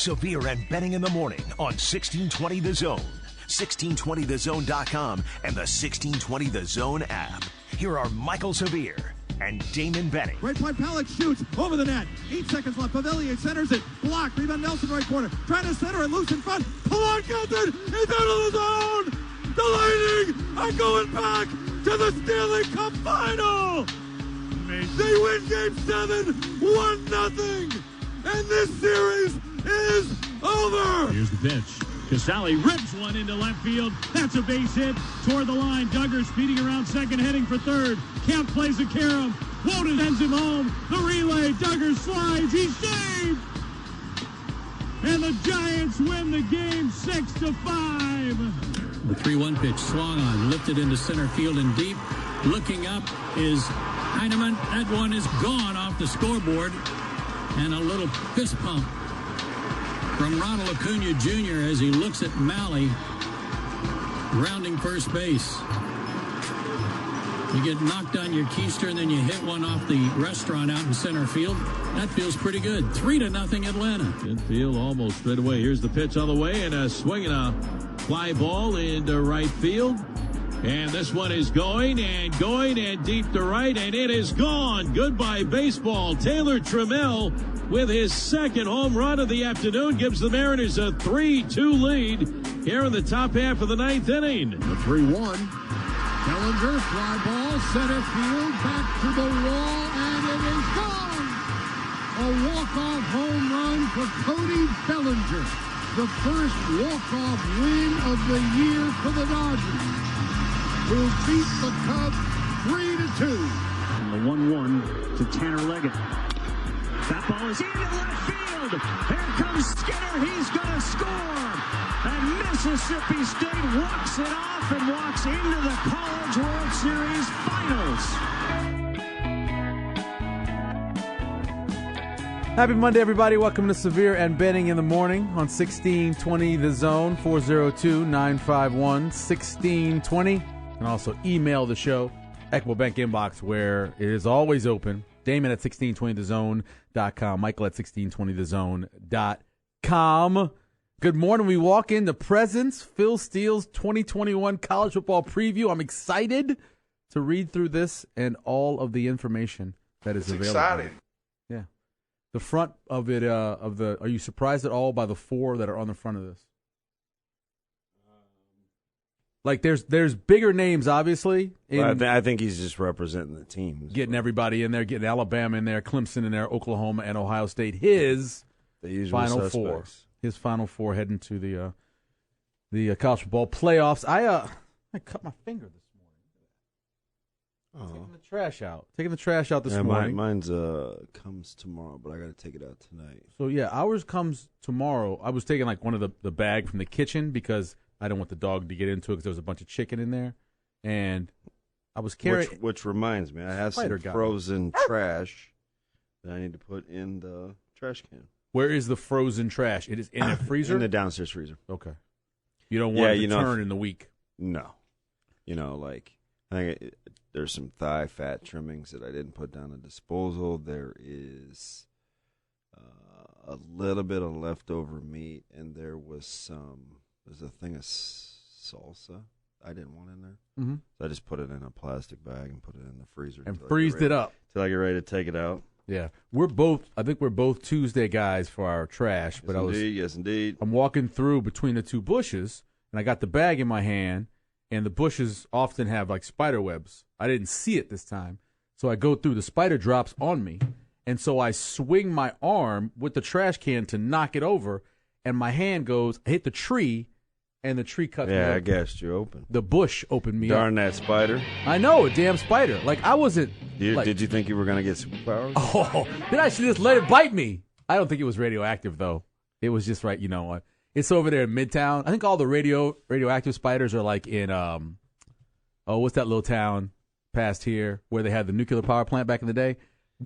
Severe and Benning in the morning on 1620 The Zone, 1620thezone.com, and the 1620 The Zone app. Here are Michael Severe and Damon Benning. Right point, Palik shoots over the net. 8 seconds left. Pavilion centers it. Block. Rebound Nelson right corner. Trying to center it loose in front. Pallon gets it. It's out of the zone. The Lightning are going back to the Stanley Cup Final. Amazing. They win Game 7, 1-0. And this series is over. Here's the pitch. Casale rips one into left field. That's a base hit toward the line. Duggar speeding around second, heading for third. Kemp plays a carom. Woden ends him home. The relay. Duggar slides. He's saved. And the Giants win the game 6-5. The 3-1 pitch swung on, lifted into center field and deep. Looking up is Heineman. That one is gone off the scoreboard. And a little fist pump from Ronald Acuna Jr. as he looks at Malley rounding first base. You get knocked on your keister and then you hit one off the restaurant out in center field. That feels pretty good. 3-0 Atlanta. Infield almost straight away. Here's the pitch on the way and a swing and a fly ball into right field. And this one is going and deep to right, and it is gone. Goodbye baseball. Taylor Trammell with his second home run of the afternoon gives the Mariners a 3-2 lead here in the top half of the ninth inning. The 3-1. Bellinger, fly ball, center field, back to the wall, and it is gone! A walk-off home run for Cody Bellinger. The first walk-off win of the year for the Dodgers, who beat the Cubs 3-2. And the 1-1 to Tanner Leggett. That ball is into left field. Here comes Skinner. He's going to score. And Mississippi State walks it off and walks into the College World Series Finals. Happy Monday, everybody. Welcome to Severe and Benning in the morning on 1620 The Zone, 402-951-1620. And also email the show, Equitable Bank inbox, where it is always open. Damon at 1620thezone.com. Michael at 1620thezone.com. Good morning. We walk into Presents, Phil Steele's 2021 college football preview. I'm excited to read through this and all of the information that is available. Exciting. Yeah. The front of it, are you surprised at all by the four that are on the front of this? Like, there's bigger names, obviously. I think he's just representing the teams. Getting everybody in there, getting Alabama in there, Clemson in there, Oklahoma, and Ohio State. His final suspects. four. His final four heading to the college football playoffs. I cut my finger this morning. Taking the trash out this morning. Mine's comes tomorrow, but I got to take it out tonight. So, yeah, ours comes tomorrow. I was taking, like, one of the bag from the kitchen because I don't want the dog to get into it because there was a bunch of chicken in there. And I was carrying... Which reminds me, I have some frozen trash that I need to put in the trash can. Where is the frozen trash? It is in a freezer? In the downstairs freezer. Okay. You don't want it to turn in the week? No. I think there's some thigh fat trimmings that I didn't put down at disposal. There is a little bit of leftover meat, and there's a thing of salsa I didn't want in there. Mm-hmm. So I just put it in a plastic bag and put it in the freezer. And freezed it up. Till I get ready to take it out. Yeah. I think we're both Tuesday guys for our trash. Yes, indeed. I'm walking through between the two bushes, and I got the bag in my hand, and the bushes often have, like, spider webs. I didn't see it this time. So I go through, the spider drops on me, and so I swing my arm with the trash can to knock it over, and my hand goes, I hit the tree, and the tree cuts me open. Yeah, I guessed you open. The bush opened me up. Darn that spider. I know, a damn spider. Like, I wasn't... Did you think you were going to get superpowers? Oh, then I should just let it bite me. I don't think it was radioactive, though. It was just right, it's over there in Midtown. I think all the radioactive spiders are like in, what's that little town past here where they had the nuclear power plant back in the day?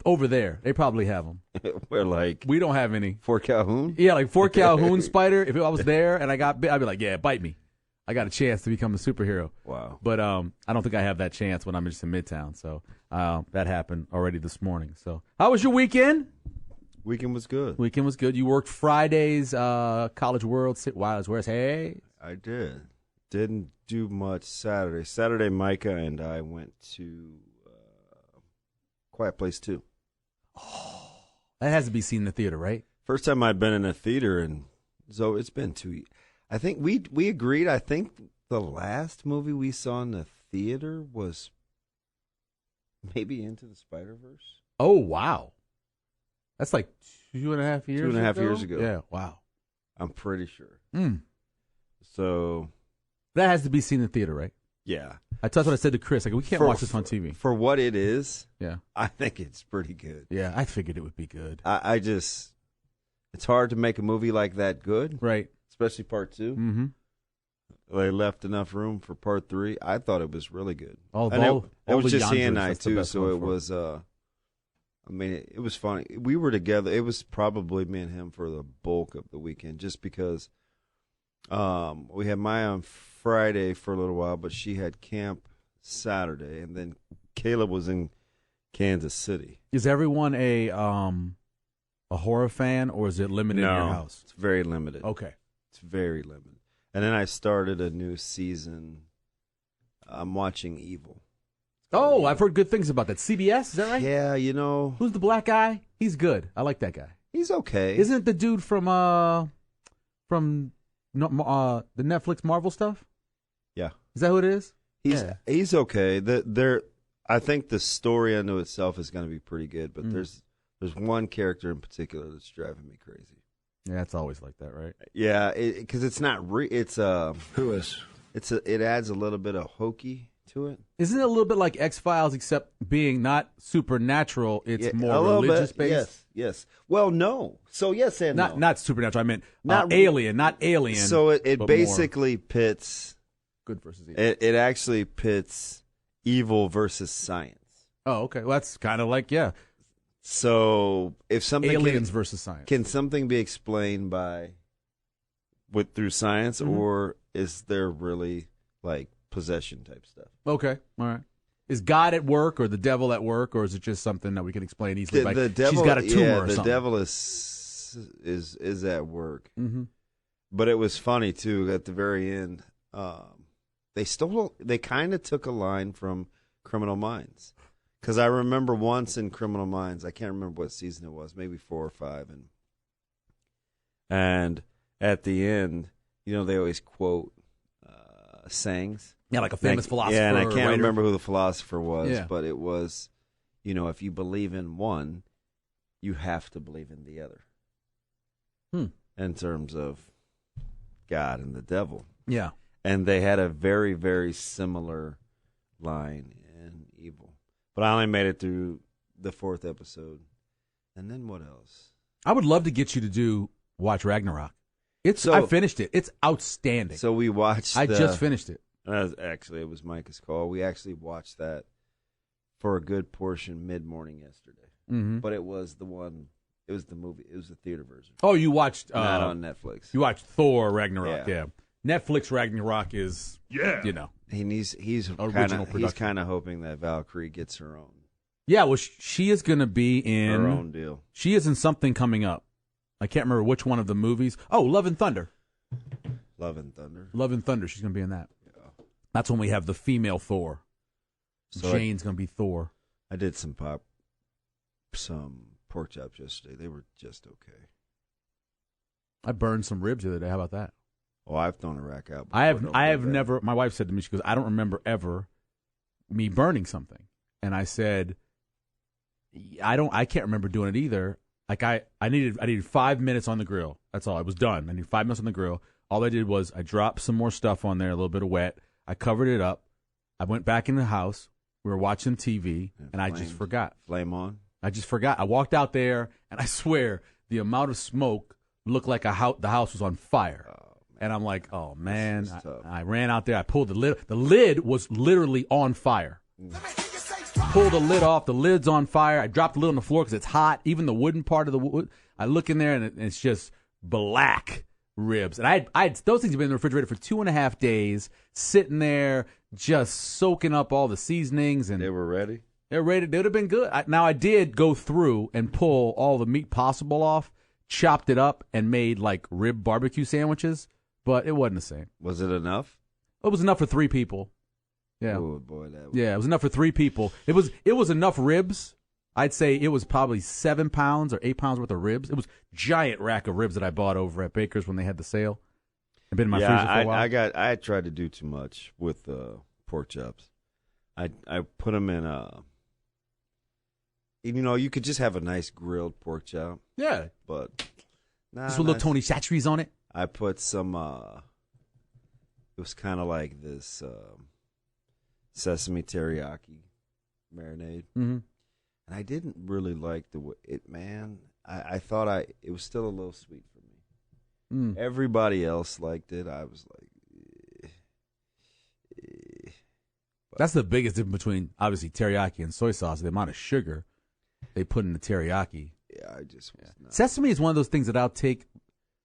Over there. They probably have them. We don't have any. Fort Calhoun? Yeah, like Fort Calhoun spider. If I was there and I got bit, I'd be like, yeah, bite me. I got a chance to become a superhero. Wow. But I don't think I have that chance when I'm just in Midtown. So that happened already this morning. So how was your weekend? Weekend was good. Weekend was good. You worked Fridays, College World, Wild West. Hey. I did. Didn't do much Saturday. Saturday, Micah and I went to Quiet Place 2. Oh, that has to be seen in the theater, right? First time I'd been in a theater, and so it's been 2 years. I think we agreed. I think the last movie we saw in the theater was maybe Into the Spider-Verse. Oh, wow. That's like 2.5 years ago? 2.5 years ago. Yeah, wow. I'm pretty sure. Mm. So that has to be seen in the theater, right? yeah. That's what I said to Chris. Like, we can't watch this on TV. For what it is, Yeah. I think it's pretty good. Yeah, I figured it would be good. I just, it's hard to make a movie like that good, Right. especially part 2. Mm-hmm. They left enough room for part 3. I thought it was really good. All And it was the just he and Yanders, I that's the too, best so one it for was. I mean, it was funny. We were together. It was probably me and him for the bulk of the weekend, just because we had Maya on Friday for a little while, but she had camp Saturday, and then Caleb was in Kansas City. Is everyone a horror fan, or is it limited in your house? It's very limited. Okay. It's very limited. And then I started a new season. I'm watching Evil. Oh, I've heard good things about that. CBS, is that right? Yeah, you know. Who's the black guy? He's good. I like that guy. He's okay. Isn't it the dude from the Netflix Marvel stuff? Yeah. Is that who it is? He's okay. I think the story unto itself is going to be pretty good, but there's one character in particular that's driving me crazy. Yeah, it's always like that, right? Yeah, because it's not who is? It adds a little bit of hokey to it. Isn't it a little bit like X-Files, except being not supernatural? It's more a little religious bit, based. Yes. Well, no. So yes and no. Not supernatural. I meant Not alien, not alien. So it basically pits good versus evil. It actually pits evil versus science. Oh, okay. Well, that's kind of like So if something aliens versus science, can something be explained through science, or is there really like possession type stuff? Okay, all right. Is God at work, or the devil at work, or is it just something that we can explain easily? The devil, she's got a tumor or the something. devil is at work. Mm-hmm. But it was funny too. At the very end, they kind of took a line from Criminal Minds, because I remember once in Criminal Minds, I can't remember what season it was, maybe 4 or 5, and at the end, you know, they always quote sayings. Yeah, like a famous philosopher. Yeah, and I can't writer. remember who the philosopher was, Yeah. but it was, you know, if you believe in one, you have to believe in the other. In terms of God and the devil. Yeah. And they had a very, very similar line in Evil. But I only made it through the 4th episode. And then what else? I would love to get you to watch Ragnarok. I finished it. It's outstanding. So we watched. I just finished it. It was Micah's call. We actually watched that for a good portion mid-morning yesterday. Mm-hmm. But it was the one. It was the movie. It was the theater version. Oh, you watched not on Netflix. You watched Thor Ragnarok. Yeah. Netflix Ragnarok is you know. He's original production. He's kind of hoping that Valkyrie gets her own. Yeah, well, she is going to be in her own deal. She is in something coming up. I can't remember which one of the movies. Oh, Love and Thunder. Love and Thunder. Love and Thunder. She's going to be in that. Yeah. That's when we have the female Thor. So Jane's going to be Thor. I did some pork chops yesterday. They were just okay. I burned some ribs the other day. How about that? Oh, I've thrown a rack out. I have never. My wife said to me, she goes, "I don't remember ever me burning something," and I said, I can't remember doing it either. Like I needed 5 minutes on the grill. That's all. I was done. I needed 5 minutes on the grill. All I did was I dropped some more stuff on there, a little bit of wet. I covered it up. I went back in the house. We were watching TV, and I just forgot. Flame on. I just forgot. I walked out there, and I swear the amount of smoke looked like the house was on fire. And I'm like, oh, man. I ran out there. I pulled the lid. The lid was literally on fire. Pulled the lid off. The lid's on fire. I dropped the lid on the floor because it's hot. Even the wooden part of the wood. I look in there, and it's just black ribs. And I had those things have been in the refrigerator for 2.5 days, sitting there just soaking up all the seasonings. And they were ready? They're rated. They would have been good. Now, I did go through and pull all the meat possible off, chopped it up, and made like rib barbecue sandwiches, but it wasn't the same. Was it enough? It was enough for 3 people. Yeah. Oh boy, that was... Yeah, it was enough for 3 people. It was enough ribs. I'd say it was probably 7 pounds or 8 pounds worth of ribs. It was a giant rack of ribs that I bought over at Baker's when they had the sale. I've been in my freezer for a while. I tried to do too much with pork chops. I put them in you could just have a nice grilled pork chop. Yeah. But just with little Tony Chachere's on it. I put some it was kind of like this sesame teriyaki marinade. Mm-hmm. And I didn't really like the way it, man. I thought it was still a little sweet for me. Everybody else liked it. I was like, That's the biggest difference between, obviously, teriyaki and soy sauce, the amount of sugar they put in the teriyaki. Yeah, I just was not. Sesame is one of those things that I'll take.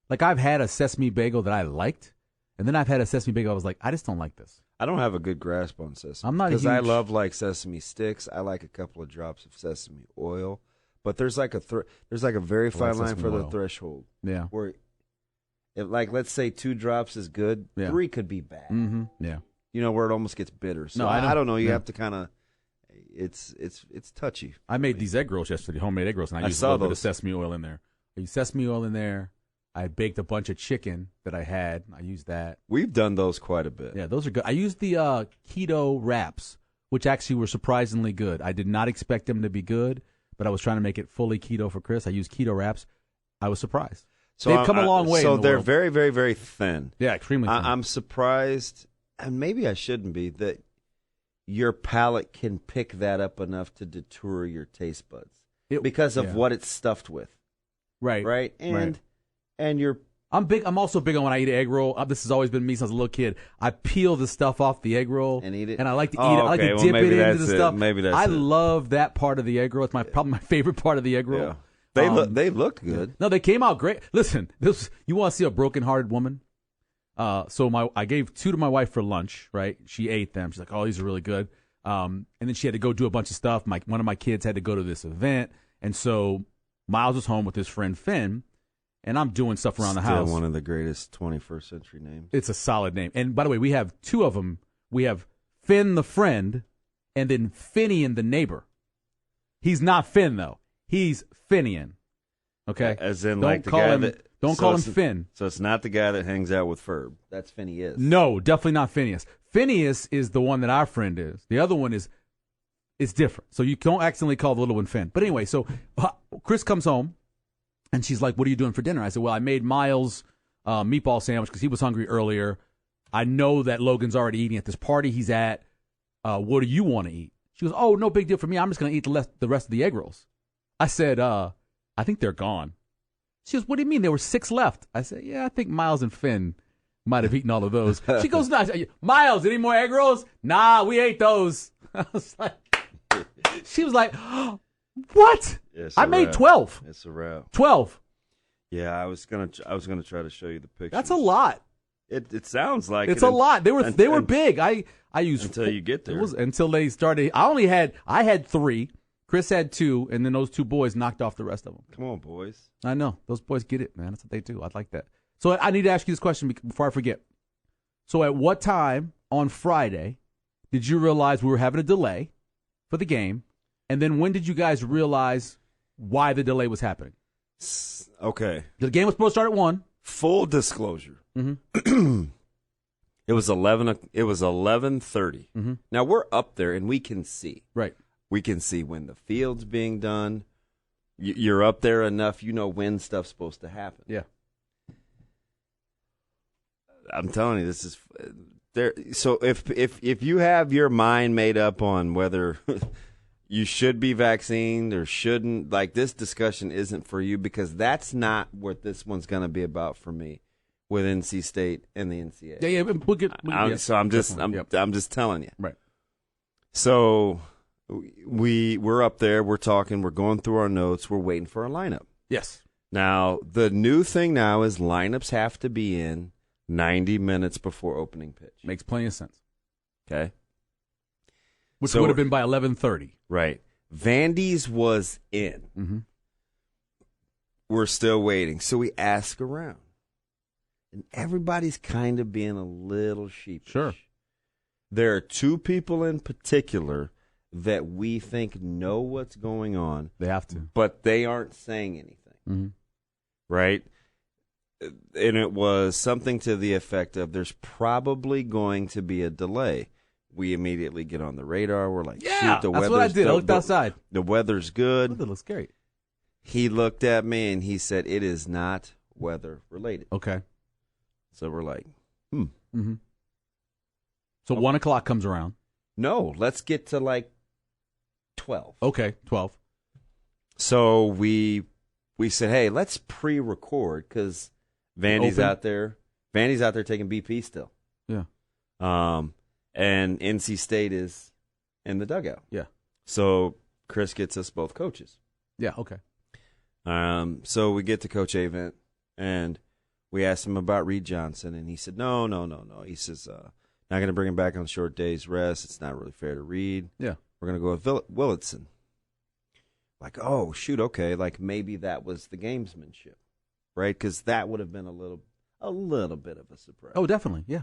Like, I've had a sesame bagel that I liked, and then I've had a sesame bagel I was like, I just don't like this. I don't have a good grasp on sesame. I'm not because I love like sesame sticks. I like a couple of drops of sesame oil, but there's like a very fine line for the threshold. Yeah, where if let's say 2 drops is good, 3 could be bad. Mm-hmm. Yeah, where it almost gets bitter. So no, I don't know. You have to kind of. It's touchy. I made these egg rolls yesterday, homemade egg rolls, and I used a little bit of sesame oil in there. I used sesame oil in there. I baked a bunch of chicken that I had. I used that. We've done those quite a bit. Yeah, those are good. I used the keto wraps, which actually were surprisingly good. I did not expect them to be good, but I was trying to make it fully keto for Chris. I used keto wraps. I was surprised. So they've come a long way. So they're world. very, very, very thin. Yeah, extremely thin. I'm surprised, and maybe I shouldn't be, that your palate can pick that up enough to detour your taste buds because of what it's stuffed with. Right. Right? And you're... I'm also big on when I eat an egg roll. This has always been me since I was a little kid. I peel the stuff off the egg roll and eat it, and I like to eat it. I like to dip it into the stuff. Maybe that's I love that part of the egg roll. It's probably my favorite part of the egg roll. Yeah. They looked good. No, they came out great. Listen, you want to see a broken-hearted woman? So I gave 2 to my wife for lunch. Right, she ate them. She's like, "Oh, these are really good." And then she had to go do a bunch of stuff. One of my kids had to go to this event, and so Miles was home with his friend Finn. And I'm doing stuff around the house. Still one of the greatest 21st century names. It's a solid name. And by the way, we have 2 of them. We have Finn the friend and then Finian the neighbor. He's not Finn, though. He's Finian. Okay? As in don't call him Finn. So it's not the guy that hangs out with Ferb. That's Phineas. No, definitely not Phineas. Phineas is the one that our friend is. The other one is different. So you don't accidentally call the little one Finn. But anyway, so Chris comes home. And she's like, "What are you doing for dinner?" I said, "Well, I made Miles meatball sandwich because he was hungry earlier. I know that Logan's already eating at this party he's at. What do you want to eat?" She goes, "Oh, no big deal for me. I'm just going to eat the rest of the egg rolls." I said, "I think they're gone." She goes, "What do you mean? There were 6 left." I said, "Yeah, I think Miles and Finn might have eaten all of those." She goes, "Nah, Miles, any more egg rolls?" "Nah, we ate those." I was like, she was like, "What?" I made 12. It's a wrap. 12. Yeah, I was gonna try to show you the picture. That's a lot. It sounds like it's a lot. They were big. I used until you get there. Until they started. I had 3. Chris had 2, and then those 2 boys knocked off the rest of them. Come on, boys. I know those boys get it, man. That's what they do. I like that. So I need to ask you this question before I forget. So at what time on Friday did you realize we were having a delay for the game? And then when did you guys realize why the delay was happening? Okay. The game was supposed to start at 1. Full disclosure. Mm-hmm. It was 11:30. Mm-hmm. Now we're up there and we can see. Right. We can see when the field's being done. You're up there enough, you know when stuff's supposed to happen. Yeah. I'm telling you, this is there. So if you have your mind made up on whether you should be vaccinated or shouldn't, like, this discussion isn't for you, because that's not what this one's going to be about for me with NC State and the NCAA. Yeah. So I'm just telling you. Right. So we're up there, we're talking, we're going through our notes, we're waiting for a lineup. Yes. Now, the new thing now is lineups have to be in 90 minutes before opening pitch. Makes plenty of sense. Okay. Which would have been by 11:30. Right. Vandy's was in. Mm-hmm. We're still waiting. So we ask around. And everybody's kind of being a little sheepish. Sure. There are two people in particular that we think know what's going on. They have to. But they aren't saying anything. Mm-hmm. Right? And it was something to the effect of there's probably going to be a delay. We immediately get on the radar. We're like, yeah, shoot, the that's weather's what I did. I looked outside. The weather's good. Oh, that looks great. He looked at me and he said, it is not weather related. Okay. So we're like, Mm-hmm. So 1 o'clock comes around. No, let's get to like 12. Okay, 12. So we said, hey, let's pre-record because Vandy's out there. Vandy's out there taking BP still. Yeah. And NC State is in the dugout. Yeah. So Chris gets us both coaches. Yeah, okay. So we get to Coach Avent, and we asked him about Reed Johnson, and he said, no. He says, not going to bring him back on short days rest. It's not really fair to Reed. Yeah. We're going to go with Willitson. Like, oh, shoot, okay. Like maybe that was the gamesmanship, right? Because that would have been a little bit of a surprise. Oh, definitely, yeah.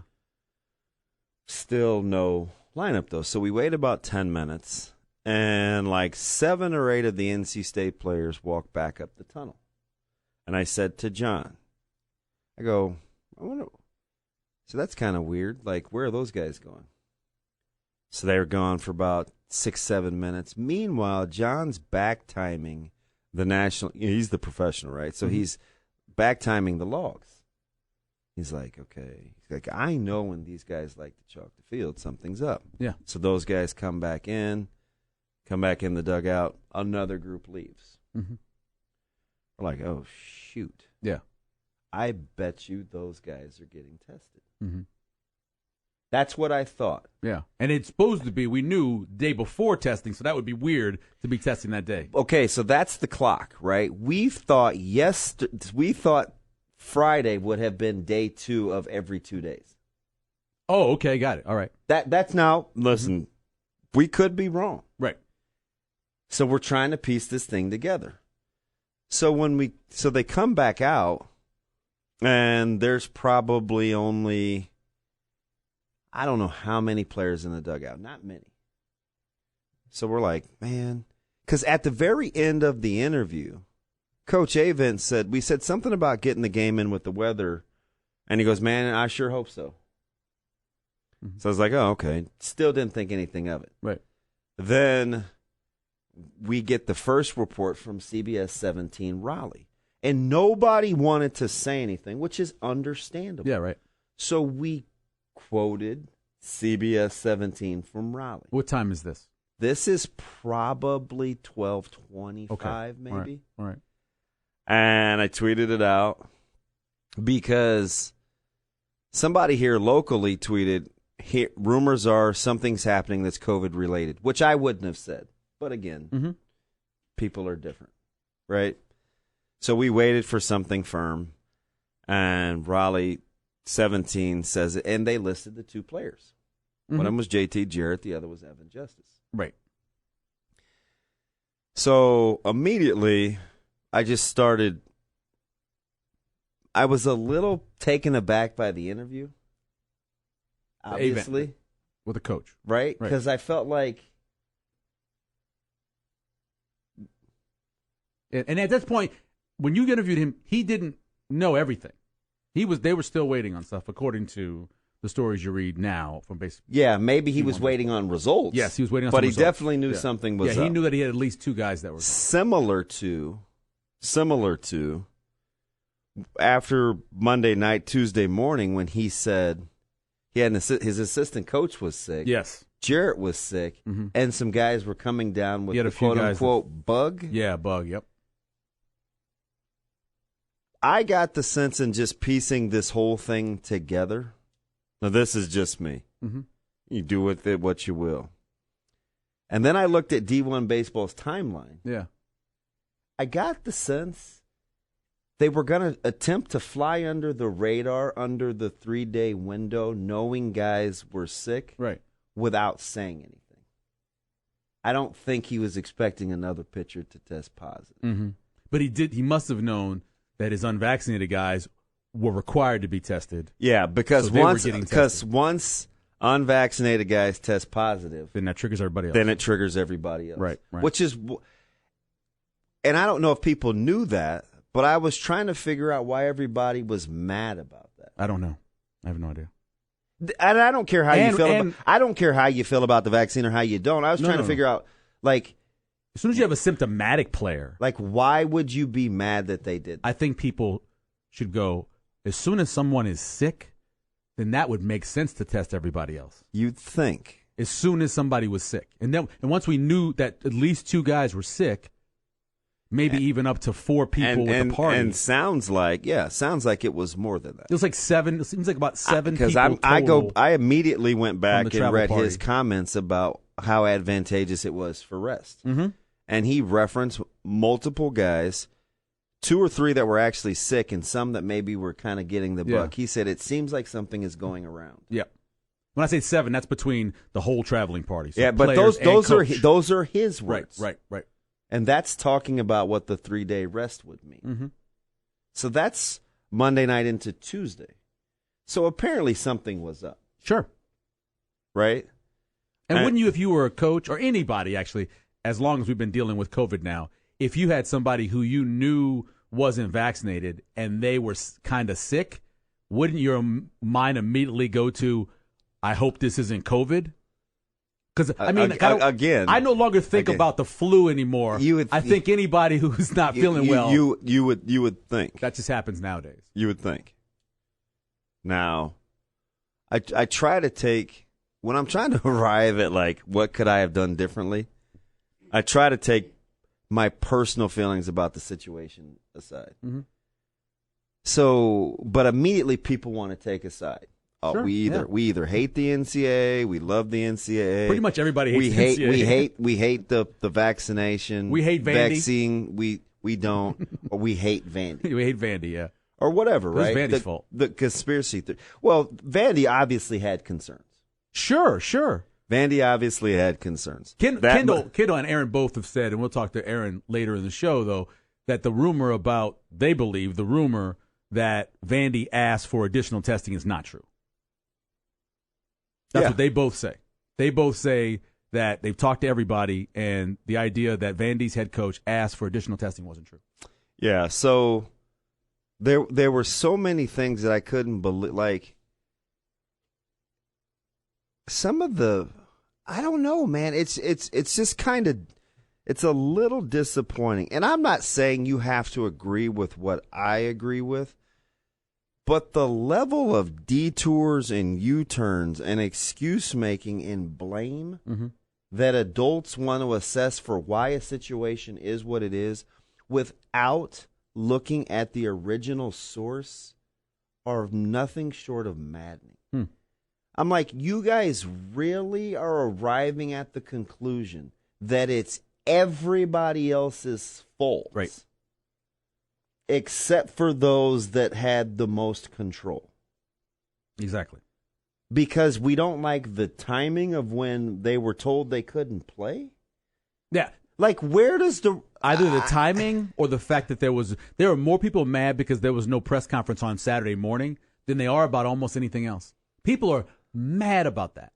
Still no lineup, though. So we wait about 10 minutes, and like 7 or 8 of the NC State players walk back up the tunnel. And I said to John, I go, so that's kind of weird. Like, where are those guys going? So they were gone for about 6-7 minutes. Meanwhile, John's back timing the national. He's the professional, right? So he's back timing the logs. He's like, okay. He's like, I know when these guys like to chalk the field, something's up. Yeah. So those guys come back in the dugout. Another group leaves. Mm-hmm. We're like, oh, shoot. Yeah. I bet you those guys are getting tested. Mm-hmm. That's what I thought. Yeah. And it's supposed to be, we knew day before testing, so that would be weird to be testing that day. Okay, so that's the clock, right? We thought Friday would have been day 2 of every 2 days. Oh, okay, got it. All right. That's now, listen, we could be wrong. Right. So we're trying to piece this thing together. So they come back out, and there's probably only, I don't know how many players in the dugout. Not many. So we're like, man, because at the very end of the interview, Coach Avent said, we said something about getting the game in with the weather, and he goes, man, I sure hope so. Mm-hmm. So I was like, oh, okay. Still didn't think anything of it. Right. Then we get the first report from CBS 17 Raleigh, and nobody wanted to say anything, which is understandable. Yeah, right. So we quoted CBS 17 from Raleigh. What time is this? This is probably 12:25, maybe. All right. And I tweeted it out because somebody here locally tweeted, rumors are something's happening that's COVID-related, which I wouldn't have said. But again, people are different, right? So we waited for something firm, and Raleigh 17 says it, and they listed the 2 players. One of them was JT Jarrett, the other was Evan Justice. Right. So immediately, I just started. I was a little taken aback by the interview, obviously. With the coach. Right? Because I felt like. And at this point, when you interviewed him, he didn't know everything. They were still waiting on stuff, according to the stories you read now from basically. Yeah, maybe he was waiting on results. Yes, he was waiting on but some results. But he definitely knew something was up. Yeah, he knew that he had at least 2 guys that were similar to after Monday night, Tuesday morning, when he said he had his assistant coach was sick. Yes. Jarrett was sick, and some guys were coming down with the quote-unquote bug. Yeah, bug, yep. I got the sense in just piecing this whole thing together. Now, this is just me. Mm-hmm. You do with it what you will. And then I looked at D1 Baseball's timeline. Yeah. I got the sense they were going to attempt to fly under the radar under the 3-day window, knowing guys were sick, right, without saying anything. I don't think he was expecting another pitcher to test positive. Mm-hmm. But he must have known that his unvaccinated guys were required to be tested. Yeah, because so once unvaccinated guys test positive, then that triggers everybody else. Then it triggers everybody else. Right. Which is, and I don't know if people knew that, but I was trying to figure out why everybody was mad about that. I don't know. I have no idea. And I don't care how you feel. I don't care how you feel about the vaccine or how you don't. I was trying to figure out, like, as soon as you have a symptomatic player, like, why would you be mad that they did that? I think people should go, as soon as someone is sick, then that would make sense to test everybody else. You'd think. As soon as somebody was sick. And once we knew that at least 2 guys were sick, maybe even up to 4 people with the party. And sounds like it was more than that. It was like 7. It seems like about 7 people Because I immediately went back and read party. his comments about how advantageous it was for rest. Mm-hmm. And he referenced multiple guys, 2 or 3 that were actually sick and some that maybe were kind of getting the buck. He said it seems like something is going around. Yeah. When I say 7, that's between the whole traveling party. So yeah, but those are his words. Right. And that's talking about what the 3-day rest would mean. Mm-hmm. So that's Monday night into Tuesday. So apparently something was up. Sure. Right? And wouldn't you, if you were a coach or anybody, actually, as long as we've been dealing with COVID now, if you had somebody who you knew wasn't vaccinated and they were kind of sick, wouldn't your mind immediately go to, I hope this isn't COVID? Because, I mean, I no longer think about the flu anymore. I think anybody who's not feeling well. You would think. That just happens nowadays. You would think. Now, I try to take, when I'm trying to arrive at, like, what could I have done differently, I try to take my personal feelings about the situation aside. Mm-hmm. So, but immediately people want to take a side. Oh, sure, we either hate the NCAA, we love the NCAA. Pretty much everybody hates the NCAA. We hate the vaccination. We hate Vandy. Vaccine. We don't, or we hate Vandy. We hate Vandy, yeah, or whatever. Right? It was Vandy's fault. The conspiracy theory. Well, Vandy obviously had concerns. Sure. Vandy obviously had concerns. Kendall and Aaron both have said, and we'll talk to Aaron later in the show, though, that the rumor that Vandy asked for additional testing is not true. That's what they both say. They both say that they've talked to everybody, and the idea that Vandy's head coach asked for additional testing wasn't true. Yeah, so there were so many things that I couldn't believe. Like, some of the, I don't know, man. It's just kind of, it's a little disappointing. And I'm not saying you have to agree with what I agree with, but the level of detours and U-turns and excuse making and blame that adults want to assess for why a situation is what it is without looking at the original source are nothing short of maddening. I'm like, you guys really are arriving at the conclusion that it's everybody else's fault. Right. Except for those that had the most control. Exactly. Because we don't like the timing of when they were told they couldn't play? Yeah. Like, where does either the timing or the fact that there are more people mad because there was no press conference on Saturday morning than they are about almost anything else. People are mad about that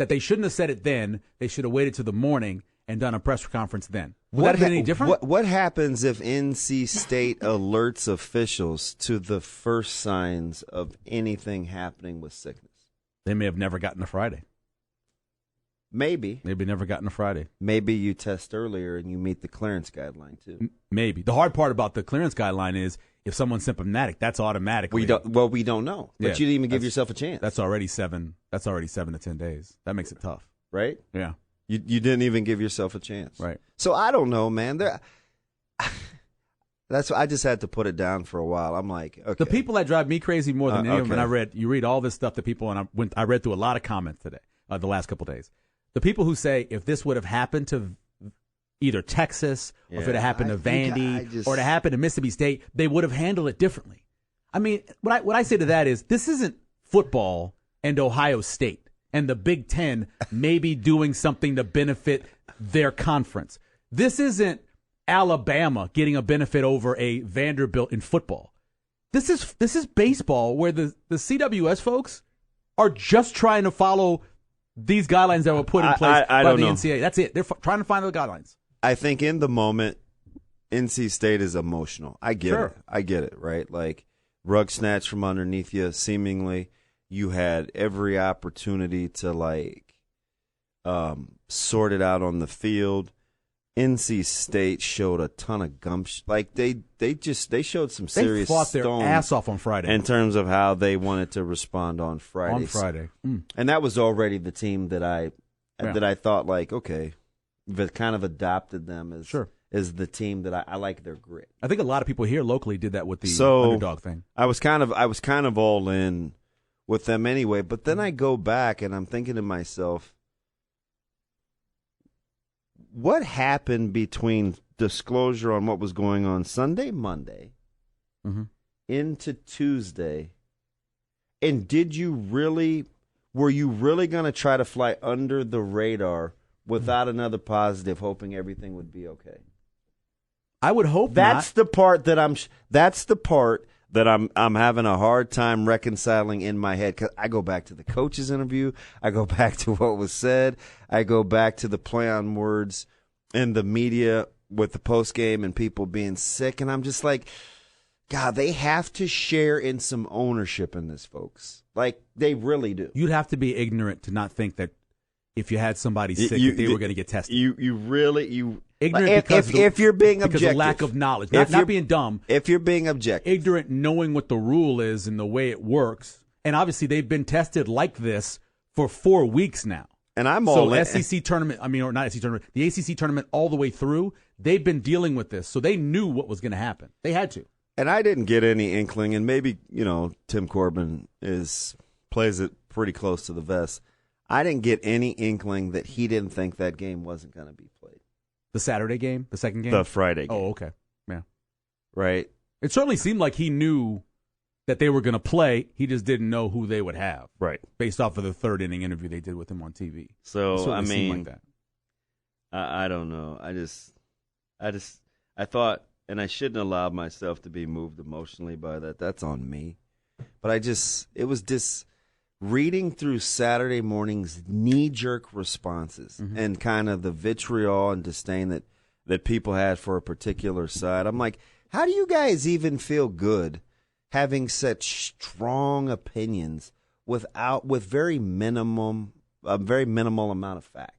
they shouldn't have said it then. They should have waited till the morning and done a press conference then. Would that have been any different? What happens if NC State alerts officials to the first signs of anything happening with sickness? They may have never gotten to Friday. Maybe. Maybe never gotten to Friday. Maybe you test earlier and you meet the clearance guideline too. Maybe. The hard part about the clearance guideline is if someone's symptomatic, that's automatically. We don't know. But you didn't even give yourself a chance. That's already 7 to 10 days. That makes it tough. Right? Yeah. You didn't even give yourself a chance. Right. So I don't know, man. That's I just had to put it down for a while. I'm like, okay. The people that drive me crazy more than any of them, and you read all this stuff that people, and I read through a lot of comments today, the last couple of days. The people who say if this would have happened to either Texas or if it had happened to Vandy or it had happened to Mississippi State, they would have handled it differently. I mean, what I say to that is this isn't football and Ohio State and the Big Ten maybe doing something to benefit their conference. This isn't Alabama getting a benefit over a Vanderbilt in football. This is baseball, where the CWS folks are just trying to follow these guidelines that were put in place by the NCAA. That's it. They're trying to find the guidelines. I think in the moment, NC State is emotional. I get it. I get it, right? Like, rug snatch from underneath you, seemingly. You had every opportunity to, like, sort it out on the field. NC State showed a ton of gumption. Like, they showed some serious They fought their ass off on Friday in terms of how they wanted to respond on Friday. And that was already the team that I thought, like, okay, that kind of adopted them as the team that I like their grit. I think a lot of people here locally did that with the underdog thing. I was kind of all in with them anyway, but then I go back and I'm thinking to myself, what happened between disclosure on what was going on Sunday, Monday, into Tuesday, and were you really going to try to fly under the radar without another positive, hoping everything would be okay? I would hope that's not. the part that I'm having a hard time reconciling in my head, because I go back to the coach's interview, I go back to what was said, I go back to the play on words in the media with the post game and people being sick, and I'm just like, God, they have to share in some ownership in this, folks. Like, they really do. You'd have to be ignorant to not think that if you had somebody sick, that they were going to get tested. Ignorant if you're being objective. Because of lack of knowledge. Not being dumb. If you're being objective. Ignorant, knowing what the rule is and the way it works. And obviously they've been tested like this for 4 weeks now. And I'm all in. SEC tournament, or not SEC tournament, the ACC tournament all the way through, they've been dealing with this. So they knew what was going to happen. They had to. And I didn't get any inkling, and maybe, Tim Corbin plays it pretty close to the vest. I didn't get any inkling that he didn't think that game wasn't going to be played. The Saturday game? The second game? The Friday game. Oh, okay. Yeah. Right? It certainly seemed like he knew that they were going to play. He just didn't know who they would have. Right. Based off of the third inning interview they did with him on TV. So, I mean, seemed like that. I don't know. I thought, and I shouldn't allow myself to be moved emotionally by that. That's on me. But it was reading through Saturday morning's knee-jerk responses and kind of the vitriol and disdain that people had for a particular side. I'm like, how do you guys even feel good having such strong opinions with very minimal amount of facts?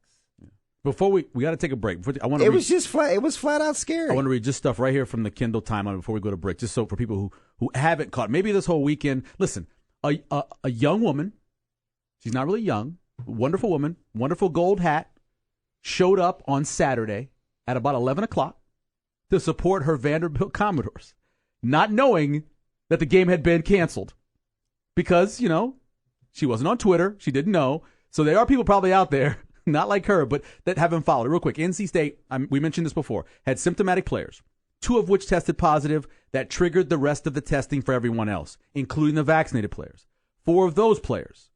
Before we got to take a break. It was flat out scary. I want to read just stuff right here from the Kindle timeline before we go to break, just so for people who haven't caught, maybe this whole weekend. Listen, a young woman, she's not really young, wonderful woman, wonderful gold hat, showed up on Saturday at about 11 o'clock to support her Vanderbilt Commodores, not knowing that the game had been canceled because, she wasn't on Twitter. She didn't know. So there are people probably out there, not like her, but that haven't followed it. Real quick, NC State, we mentioned this before, had symptomatic players, 2 of which tested positive. That triggered the rest of the testing for everyone else, including the vaccinated players. 4 of those players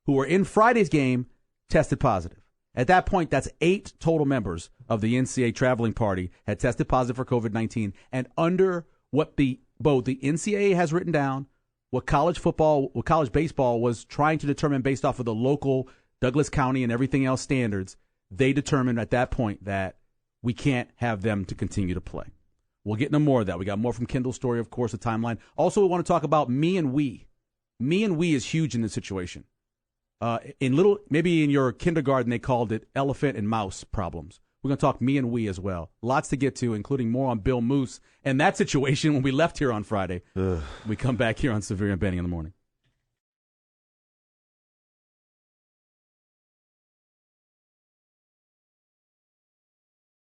who were in Friday's game tested positive. At that point, that's 8 total members of the NCAA traveling party had tested positive for COVID-19. And under what both the NCAA has written down, what college baseball was trying to determine based off of the local Douglas County and everything else standards, they determined at that point that we can't have them to continue to play. We'll get into more of that. We got more from Kindle's story, of course, the timeline. Also, we want to talk about me and we. Me and we is huge in this situation. Maybe in your kindergarten they called it elephant and mouse problems. We're going to talk me and we as well. Lots to get to, including more on Bill Moose and that situation when we left here on Friday. We come back here on Severe and Benning in the morning.